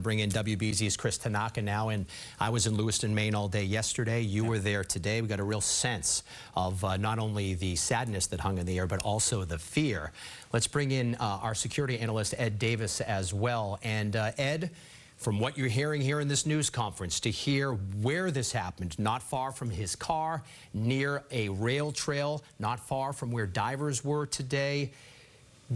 Bring in WBZ's Chris Tanaka now, and I was in Lewiston, Maine all day yesterday. You were there today. We got a real sense of not only the sadness that hung in the air, but also the fear. Let's bring in our security analyst, Ed Davis, as well. And Ed, from what you're hearing here in this news conference, to hear where this happened, not far from his car, near a rail trail, not far from where divers were today.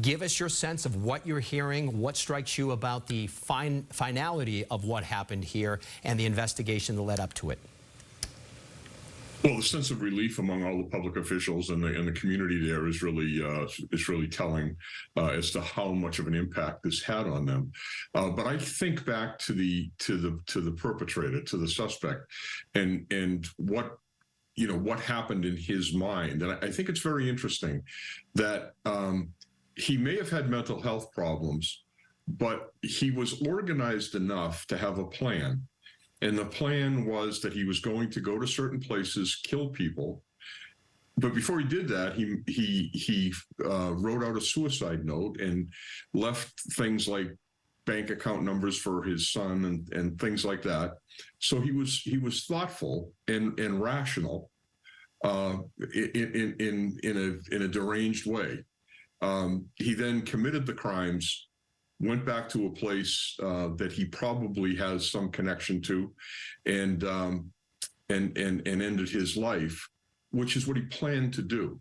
Give us your sense of what you're hearing, what strikes you about the finality of what happened here and the investigation that led up to it. Well, the sense of relief among all the public officials and the community there is really telling as to how much of an impact this had on them. But I think back to the perpetrator, to the suspect, and what happened in his mind. And I think it's very interesting that he may have had mental health problems, but he was organized enough to have a plan. And the plan was that he was going to go to certain places, kill people. But before he did that, he wrote out a suicide note and left things like bank account numbers for his son and things like that. So he was thoughtful and rational in a deranged way. He then committed the crimes, went back to a place that he probably has some connection to, and ended his life, which is what he planned to do.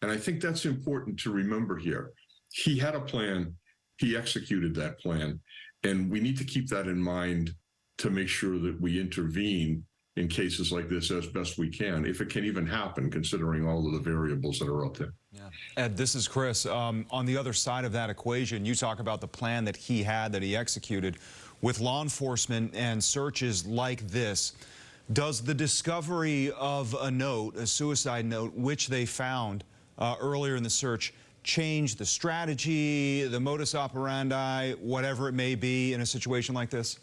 And I think that's important to remember here. He had a plan, he executed that plan, and we need to keep that in mind to make sure that we intervene in cases like this as best we can, if it can even happen, considering all of the variables that are out there. Yeah. Ed, this is Chris. On the other side of that equation, you talk about the plan that he had, that he executed. With law enforcement and searches like this, does the discovery of a note, a suicide note, which they found earlier in the search, change the strategy, the modus operandi, whatever it may be in a situation like this?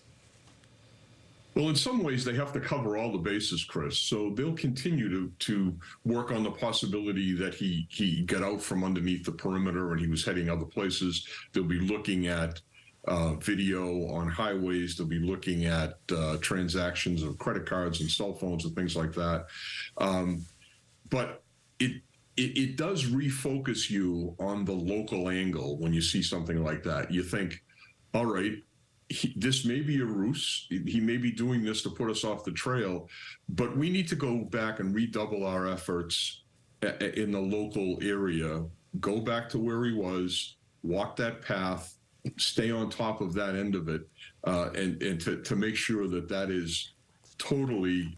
Well, in some ways, they have to cover all the bases, Chris. So they'll continue to work on the possibility that he got out from underneath the perimeter and he was heading other places. They'll be looking at video on highways. They'll be looking at transactions of credit cards and cell phones and things like that. But it does refocus you on the local angle when you see something like that. You think, all right, this may be a ruse. He may be doing this to put us off the trail, but we need to go back and redouble our efforts in the local area, go back to where he was, walk that path, stay on top of that end of it, and to make sure that that is totally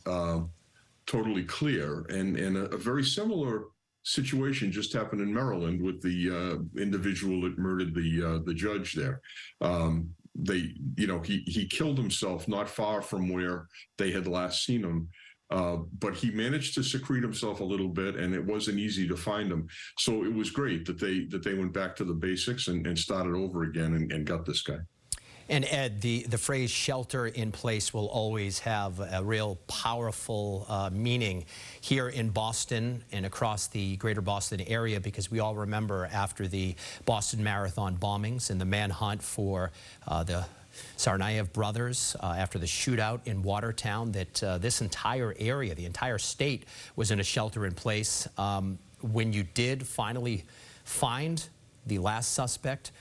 clear. And a very similar situation just happened in Maryland with the individual that murdered the judge there. He killed himself not far from where they had last seen him, but he managed to secrete himself a little bit, and it wasn't easy to find him. So it was great that they went back to the basics and started over again and got this guy. And Ed, the phrase shelter in place will always have a real powerful meaning here in Boston and across the greater Boston area, because we all remember after the Boston Marathon bombings and the manhunt for the Tsarnaev brothers, after the shootout in Watertown, that this entire area, the entire state, was in a shelter in place. When you did finally find the last suspect,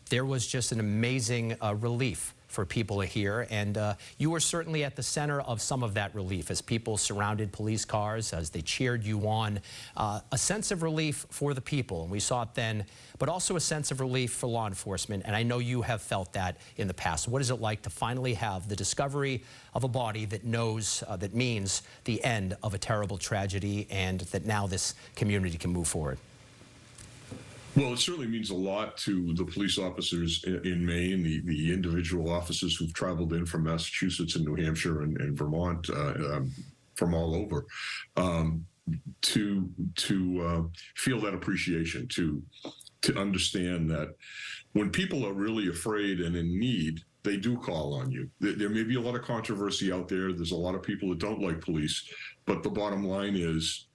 there was just an amazing relief for people here, and you were certainly at the center of some of that relief as people surrounded police cars, as they cheered you on. A sense of relief for the people, and we saw it then, but also a sense of relief for law enforcement, and I know you have felt that in the past. What is it like to finally have the discovery of a body that knows, that means the end of a terrible tragedy, and that now this community can move forward? Well, it certainly means a lot to the police officers in Maine, the individual officers who've traveled in from Massachusetts and New Hampshire and Vermont, from all over, to feel that appreciation, to understand that when people are really afraid and in need, they do call on you. There may be a lot of controversy out there. There's a lot of people that don't like police, but the bottom line is,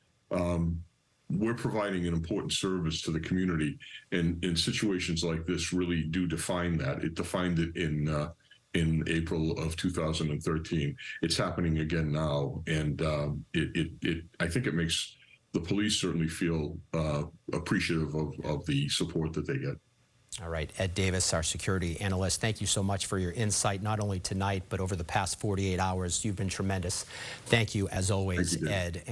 we're providing an important service to the community, and situations like this really do define that. It defined it in in April of 2013. It's happening again now, and I think it makes the police certainly feel appreciative of the support that they get. All right, Ed Davis, our security analyst, thank you so much for your insight, not only tonight, but over the past 48 hours. You've been tremendous. Thank you, as always, Thank you, Dave. Ed.